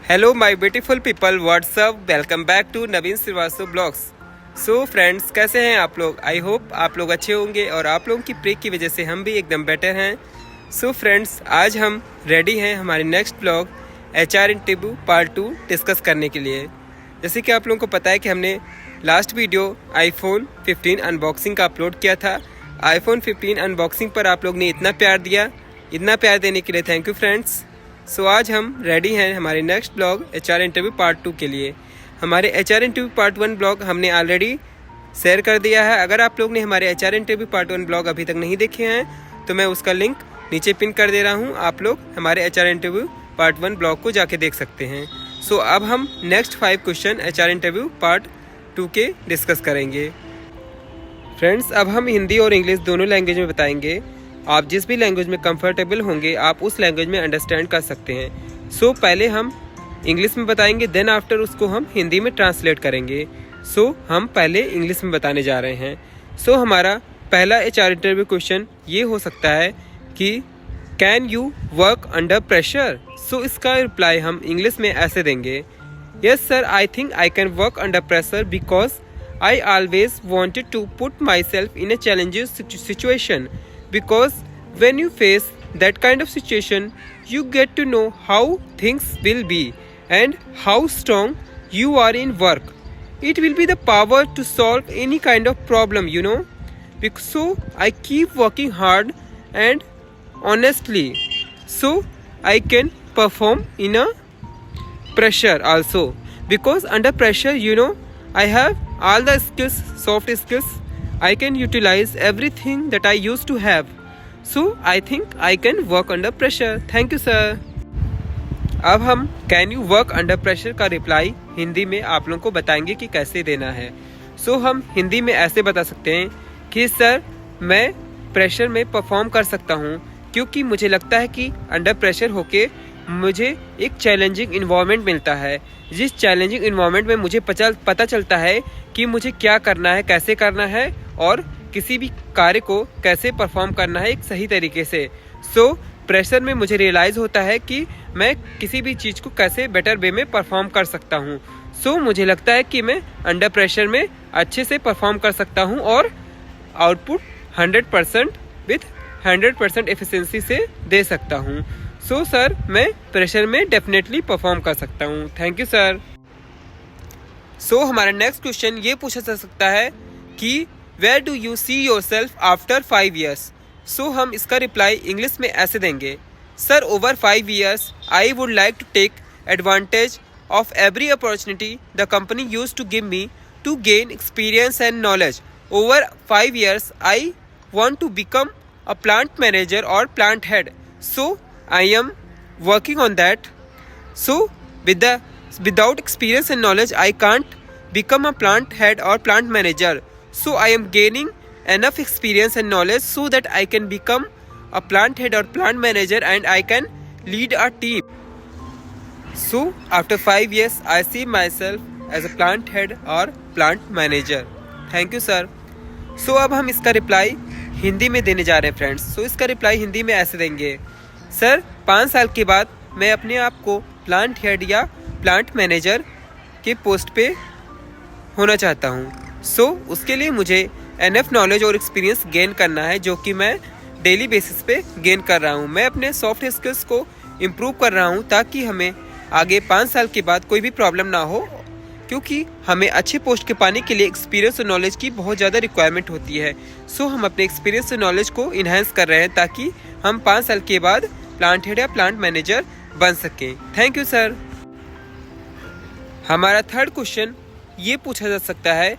Hello my beautiful people, what's up, welcome back to Naveen Srivastava blogs. So friends, कैसे हैं आप लोग? आई होप आप लोग अच्छे होंगे और आप लोगों की प्रे की वजह से हम भी एकदम बेटर हैं। सो फ्रेंड्स, आज हम रेडी हैं हमारे next blog HR interview part 2 discuss करने के लिए। जैसे कि आप लोगों को पता है कि हमने लास्ट वीडियो iPhone 15 अनबॉक्सिंग का अपलोड किया था। iPhone 15 अनबॉक्सिंग पर आप लोग ने इतना प्यार दिया, इतना प्यार देने के लिए थैंक यू फ्रेंड्स। सो आज हम रेडी हैं हमारे next blog HR interview part 2 के लिए। हमारे HR इंटरव्यू पार्ट 1 ब्लॉग हमने ऑलरेडी शेयर कर दिया है। अगर आप लोग ने हमारे HR इंटरव्यू पार्ट 1 ब्लॉग अभी तक नहीं देखे हैं तो मैं उसका लिंक नीचे पिन कर दे रहा हूं। आप लोग हमारे HR इंटरव्यू पार्ट 1 ब्लॉग को जाके देख सकते हैं। सो अब हम next 5 question HR interview part 2 के डिस्कस करेंगे। फ्रेंड्स, अब हम हिंदी और इंग्लिश दोनों लैंग्वेज में बताएंगे। आप जिस भी लैंग्वेज में कंफर्टेबल होंगे आप उस लैंग्वेज में अंडरस्टैंड कर सकते हैं। सो पहले हम इंग्लिश में बताएंगे, देन आफ्टर उसको हम हिंदी में ट्रांसलेट करेंगे। सो हम पहले इंग्लिश में बताने जा रहे हैं। सो हमारा पहला HR इंटरव्यू क्वेश्चन ये हो सकता है कि can you work under pressure? So इसका रिप्लाई हम इंग्लिश में ऐसे देंगे, yes sir, I think I can work under pressure because I always wanted to put myself in a challenging situation. Because when you face that kind of situation, you get to know how things will be and how strong you are in work. It will be the power to solve any kind of problem, you know. So I keep working hard and honestly, so I can perform in a pressure also. Because under pressure, you know, I have all the skills, soft skills. I can utilize everything that I used to have. So I think I can work under pressure. Thank you sir. अब हम can you work under pressure का reply Hindi में आप लोगों को बताएंगे कि कैसे देना है। सो हम हिंदी में ऐसे बता सकते हैं कि सर, मैं प्रेशर में परफॉर्म कर सकता हूँ क्योंकि मुझे लगता है कि अंडर प्रेशर होके मुझे एक चैलेंजिंग इन्वायरमेंट मिलता है। जिस चैलेंजिंग इन्वायरमेंट में मुझे पता चलता है कि मुझे क्या करना है, कैसे करना है और किसी भी कार्य को कैसे परफॉर्म करना है एक सही तरीके से। सो प्रेशर में मुझे रियलाइज होता है कि मैं किसी भी चीज़ को कैसे बेटर वे में परफॉर्म कर सकता हूँ। सो मुझे लगता है कि मैं अंडर प्रेशर में अच्छे से परफॉर्म कर सकता हूँ और आउटपुट 100% विथ 100% एफिशिएंसी से दे सकता हूँ। सो सर, मैं प्रेशर में डेफिनेटली परफॉर्म कर सकता हूँ। Thank you sir. सो हमारा नेक्स्ट क्वेश्चन ये पूछा जा सकता है कि where do you see yourself after 5 years? So हम इसका रिप्लाई इंग्लिश में ऐसे देंगे, sir, over 5 years I would like to take advantage of every opportunity the company use to give me to gain experience and knowledge. Over 5 years I want to become a plant manager और plant head. So I am working on that. So without experience and knowledge, I can't become a plant head or plant manager. So I am gaining enough experience and knowledge so that I can become a plant head or plant manager and I can lead a team. So after 5 years, I see myself as a plant head or plant manager. Thank you sir. So अब हम इसका reply Hindi में देने जा रहे हैं friends. So इसका reply Hindi में ऐसे देंगे, सर, 5 साल के बाद मैं अपने आप को प्लांट हेड या प्लांट मैनेजर के पोस्ट पे होना चाहता हूँ। सो उसके लिए मुझे एनफ नॉलेज और एक्सपीरियंस गेन करना है जो कि मैं डेली बेसिस पे गेन कर रहा हूँ। मैं अपने सॉफ्ट स्किल्स को इम्प्रूव कर रहा हूँ ताकि हमें आगे 5 साल के बाद कोई भी प्रॉब्लम ना हो, क्योंकि हमें अच्छे पोस्ट के पाने के लिए एक्सपीरियंस और नॉलेज की बहुत ज़्यादा रिक्वायरमेंट होती है। सो हम अपने एक्सपीरियंस और नॉलेज को इन्हांस कर रहे हैं ताकि हम 5 साल के बाद प्लांट हेड या प्लांट मैनेजर बन सकें। Thank you sir. हमारा थर्ड क्वेश्चन ये पूछा जा सकता है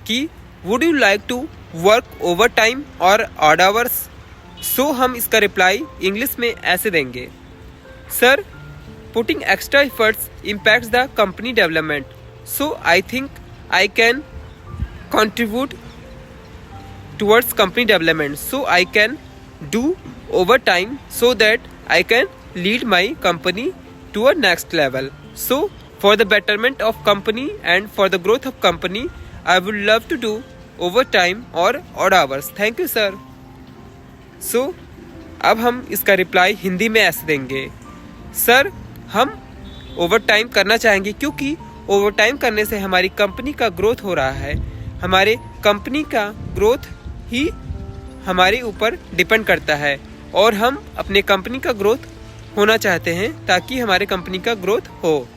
कि would you like to work overtime और ऑड आवर्स? सो हम इसका रिप्लाई इंग्लिश में ऐसे देंगे, sir, putting extra efforts impacts the company development. So I think I can contribute towards company development. So I can do overtime so that I can lead my company to a next level. So for the betterment of company and for the growth of company, I would love to do overtime or odd hours. Thank you sir. So अब हम इसका reply Hindi में ऐसे देंगे, sir, हम over time करना चाहेंगे, क्योंकि ओवर टाइम करने से हमारी कंपनी का ग्रोथ हो रहा है। हमारे कंपनी का ग्रोथ ही हमारे ऊपर डिपेंड करता है और हम अपने कंपनी का ग्रोथ होना चाहते हैं ताकि हमारे कंपनी का ग्रोथ हो।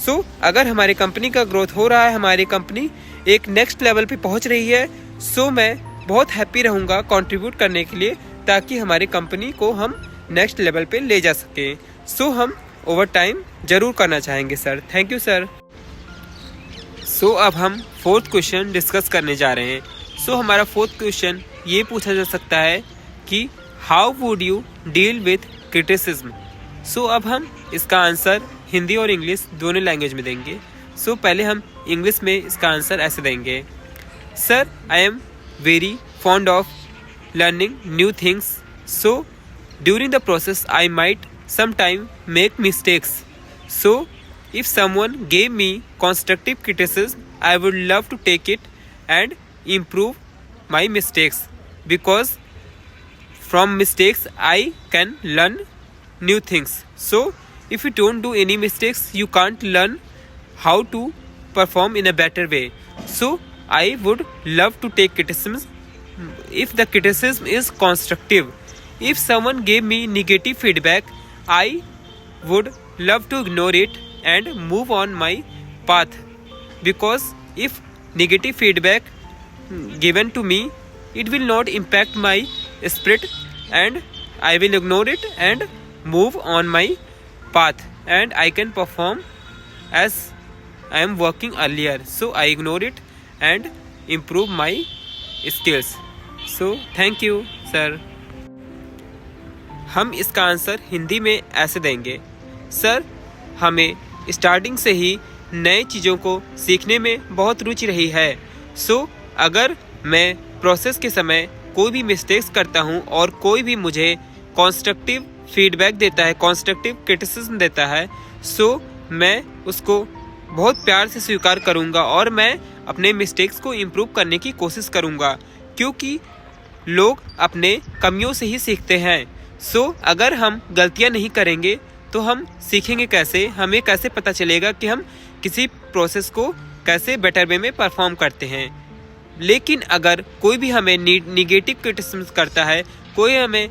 सो अगर हमारे कंपनी का ग्रोथ हो रहा है, हमारी कंपनी एक नेक्स्ट लेवल पे पहुंच रही है, सो मैं बहुत हैप्पी रहूँगा कंट्रीब्यूट करने के लिए ताकि हमारी कंपनी को हम नेक्स्ट लेवल पे ले जा सकें। सो हम ओवर टाइम ज़रूर करना चाहेंगे sir. Thank you sir. So अब हम फोर्थ क्वेश्चन डिस्कस करने जा रहे हैं। सो हमारा फोर्थ क्वेश्चन ये पूछा जा सकता है कि how would you deal with criticism. So अब हम इसका आंसर हिंदी और इंग्लिश दोनों लैंग्वेज में देंगे। सो पहले हम इंग्लिश में इसका आंसर ऐसे देंगे, sir I am very fond of learning new things, so during the process I might sometime make mistakes. So if someone gave me constructive criticism, I would love to take it and improve my mistakes, because from mistakes I can learn new things. So if you don't do any mistakes, you can't learn how to perform in a better way. So I would love to take criticism if the criticism is constructive. If someone gave me negative feedback, I would love to ignore it and move on my path, because if negative feedback given to me, it will not impact my spirit and I will ignore it and move on my path and I can perform as I am working earlier. So I ignore it and improve my skills. So thank you sir. हम इसका answer Hindi में ऐसे देंगे, sir हमें starting से ही नए चीज़ों को सीखने में बहुत रुचि रही है। सो अगर मैं प्रोसेस के समय कोई भी मिस्टेक्स करता हूँ और कोई भी मुझे कंस्ट्रक्टिव फीडबैक देता है, कंस्ट्रक्टिव क्रिटिसिज्म देता है, सो मैं उसको बहुत प्यार से स्वीकार करूँगा और मैं अपने मिस्टेक्स को इम्प्रूव करने की कोशिश करूँगा, क्योंकि लोग अपने कमियों से ही सीखते हैं। सो अगर हम गलतियां नहीं करेंगे तो हम सीखेंगे कैसे, हमें कैसे पता चलेगा कि हम किसी प्रोसेस को कैसे बेटर वे में परफॉर्म करते हैं। लेकिन अगर कोई भी हमें निगेटिव क्रिटिसिज्म करता है, कोई हमें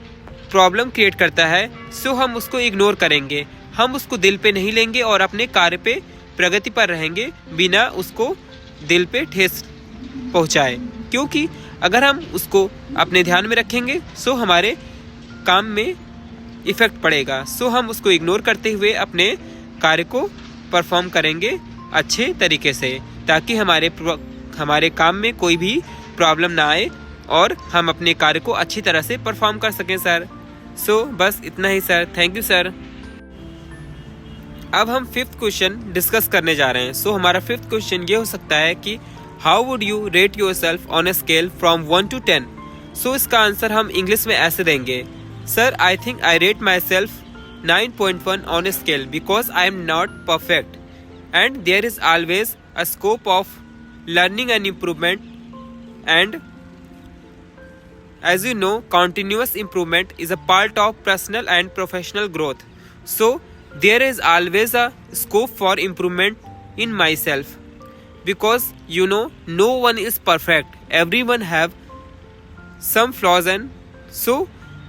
प्रॉब्लम क्रिएट करता है, सो हम उसको इग्नोर करेंगे, हम उसको दिल पे नहीं लेंगे और अपने कार्य पे प्रगति पर रहेंगे बिना उसको दिल पे ठेस पहुँचाए। क्योंकि अगर हम उसको अपने ध्यान में रखेंगे सो हमारे काम में इफ़ेक्ट पड़ेगा। सो हम उसको इग्नोर करते हुए अपने कार्य को परफॉर्म करेंगे अच्छे तरीके से, ताकि हमारे काम में कोई भी प्रॉब्लम ना आए और हम अपने कार्य को अच्छी तरह से परफॉर्म कर सकें सर। सो बस इतना ही सर। Thank you sir. अब हम फिफ्थ क्वेश्चन डिस्कस करने जा रहे हैं। सो हमारा फिफ्थ क्वेश्चन ये हो सकता है कि how would you rate yourself on a scale from 1 to 10। सो इसका आंसर हम इंग्लिश में ऐसे देंगे, sir I think I rate my self 9.1 on a scale, because I am not perfect and there is always a scope of learning and improvement, and as you know, continuous improvement is a part of personal and professional growth. So there is always a scope for improvement in myself, because you know, no one is perfect, everyone have some flaws, and so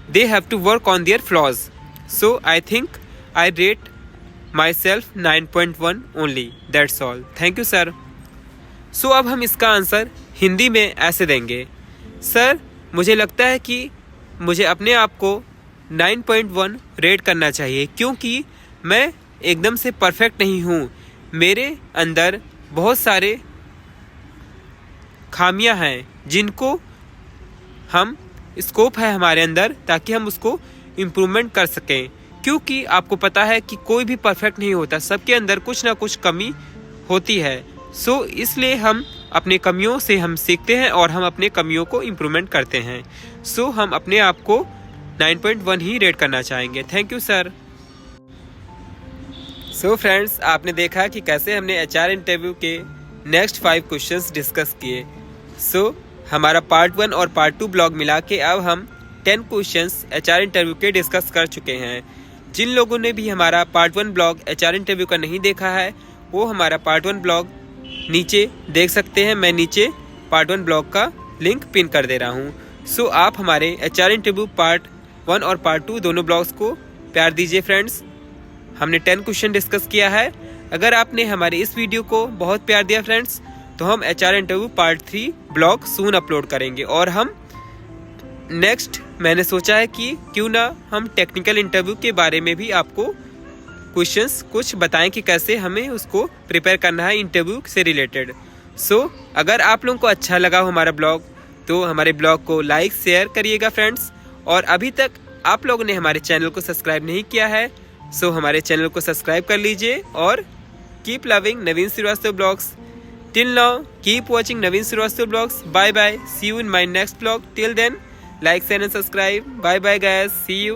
they have to work on their flaws. So I think I rate myself 9.1 only. That's all. Thank you sir. So अब हम इसका answer Hindi में ऐसे देंगे, sir मुझे लगता है कि मुझे अपने आप को 9.1 रेट करना चाहिए, क्योंकि मैं एकदम से परफेक्ट नहीं हूँ, मेरे अंदर बहुत सारे खामियां हैं जिनको हम स्कोप है हमारे अंदर, ताकि हम उसको इम्प्रूवमेंट कर सकें। क्योंकि आपको पता है कि कोई भी परफेक्ट नहीं होता, सबके अंदर कुछ ना कुछ कमी होती है। सो इसलिए हम अपने कमियों से हम सीखते हैं और हम अपने कमियों को इम्प्रूवमेंट करते हैं। सो हम अपने आप को 9.1 ही रेट करना चाहेंगे। Thank you sir. So friends, आपने देखा कि कैसे हमने HR इंटरव्यू के नेक्स्ट 5 क्वेश्चंस डिस्कस किए। सो हमारा पार्ट 1 और पार्ट 2 ब्लॉग मिला के अब हम 10 क्वेश्चंस HR इंटरव्यू के डिस्कस कर चुके हैं। जिन लोगों ने भी हमारा पार्ट 1 ब्लॉग HR इंटरव्यू का नहीं देखा है वो हमारा पार्ट 1 ब्लॉग नीचे देख सकते हैं। मैं नीचे पार्ट 1 ब्लॉग का लिंक पिन कर दे रहा हूँ। सो आप हमारे HR इंटरव्यू पार्ट 1 और पार्ट 2 दोनों ब्लॉग्स को प्यार दीजिए फ्रेंड्स। हमने 10 क्वेश्चन डिस्कस किया है। अगर आपने हमारे इस वीडियो को बहुत प्यार दिया फ्रेंड्स तो हम HR इंटरव्यू पार्ट 3 ब्लॉग सून अपलोड करेंगे। और हम नेक्स्ट मैंने सोचा है कि क्यों ना हम टेक्निकल इंटरव्यू के बारे में भी आपको क्वेश्चंस कुछ बताएं कि कैसे हमें उसको प्रिपेयर करना है इंटरव्यू से रिलेटेड। सो अगर आप लोगों को अच्छा लगा हमारा ब्लॉग तो हमारे ब्लॉग को लाइक शेयर करिएगा फ्रेंड्स। और अभी तक आप लोगों ने हमारे चैनल को सब्सक्राइब नहीं किया है सो हमारे चैनल को सब्सक्राइब कर लीजिए और keep loving Naveen Srivastava blogs. Till now keep watching Naveen Srivastava blogs. Bye bye, see you in my next blog. Till then like, share and subscribe. Bye bye guys, see you.